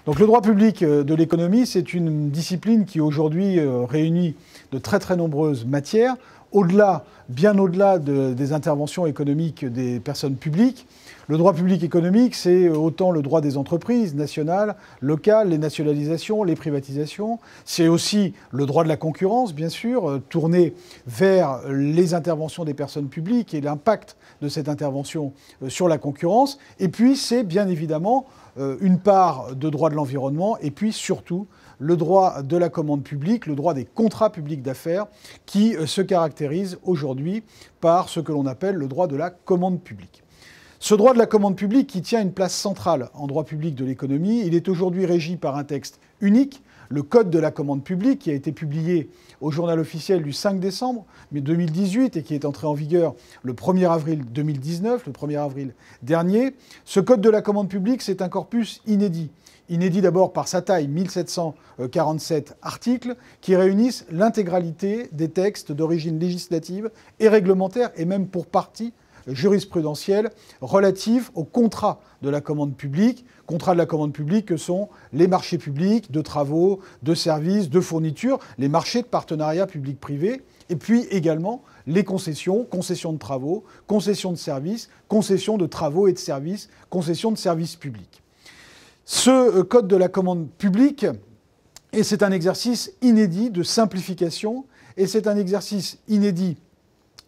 Donc le droit public de l'économie, c'est une discipline qui aujourd'hui réunit de très très nombreuses matières, bien au-delà des interventions économiques des personnes publiques. Le droit public économique, c'est autant le droit des entreprises nationales, locales, les nationalisations, les privatisations. C'est aussi le droit de la concurrence, bien sûr, tourné vers les interventions des personnes publiques et l'impact de cette intervention sur la concurrence. Et puis, c'est bien évidemment une part de droit de l'environnement et puis surtout le droit de la commande publique, le droit des contrats publics d'affaires qui se caractérise aujourd'hui par ce que l'on appelle le droit de la commande publique. Ce droit de la commande publique qui tient une place centrale en droit public de l'économie, il est aujourd'hui régi par un texte unique, le Code de la commande publique, qui a été publié au journal officiel du 5 décembre 2018 et qui est entré en vigueur le 1er avril 2019, le 1er avril dernier. Ce Code de la commande publique, c'est un corpus inédit. Inédit d'abord par sa taille, 1747 articles, qui réunissent l'intégralité des textes d'origine législative et réglementaire, et même pour partie jurisprudentielle, relatifs au contrat de la commande publique. Contrat de la commande publique que sont les marchés publics de travaux, de services, de fournitures, les marchés de partenariat public-privé, et puis également les concessions, concessions de travaux, concessions de services, concessions de travaux et de services, concessions de services publics. Ce code de la commande publique, et c'est un exercice inédit de simplification, et c'est un exercice inédit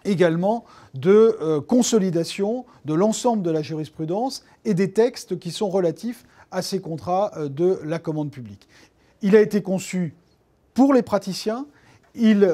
également de consolidation de l'ensemble de la jurisprudence et des textes qui sont relatifs à ces contrats de la commande publique. Il a été conçu pour les praticiens, il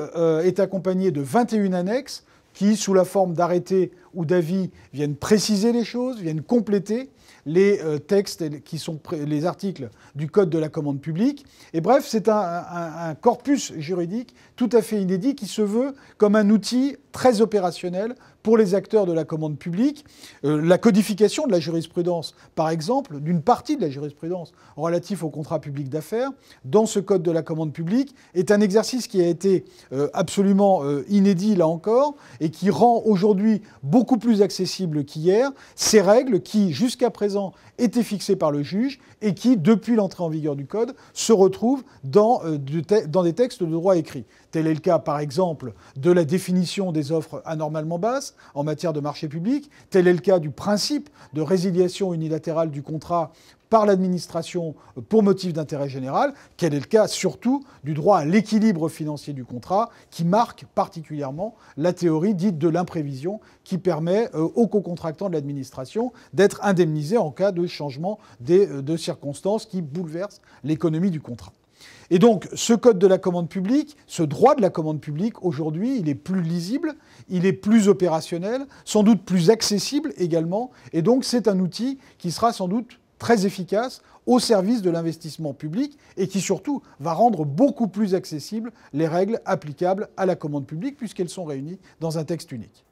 est accompagné de 21 annexes qui, sous la forme d'arrêtés ou d'avis, viennent préciser les choses, viennent compléter les textes qui sont les articles du Code de la commande publique. Et bref, c'est un corpus juridique tout à fait inédit qui se veut comme un outil très opérationnel pour les acteurs de la commande publique. La codification de la jurisprudence, par exemple, d'une partie de la jurisprudence relative au contrat public d'affaires, dans ce Code de la commande publique, est un exercice qui a été absolument inédit, là encore, et qui rend aujourd'hui beaucoup plus accessible qu'hier ces règles qui, jusqu'à présent, étaient fixées par le juge et qui, depuis l'entrée en vigueur du Code, se retrouvent dans des textes de droit écrit. Tel est le cas, par exemple, de la définition des offres anormalement basses en matière de marché public. Tel est le cas du principe de résiliation unilatérale du contrat par l'administration pour motif d'intérêt général. Quel est le cas, surtout, du droit à l'équilibre financier du contrat, qui marque particulièrement la théorie dite de l'imprévision, qui permet aux co-contractants de l'administration d'être indemnisés en cas de changement de circonstances qui bouleversent l'économie du contrat. Et donc, ce code de la commande publique, ce droit de la commande publique, aujourd'hui, il est plus lisible, il est plus opérationnel, sans doute plus accessible également, et donc c'est un outil qui sera sans doute très efficace au service de l'investissement public et qui surtout va rendre beaucoup plus accessibles les règles applicables à la commande publique puisqu'elles sont réunies dans un texte unique.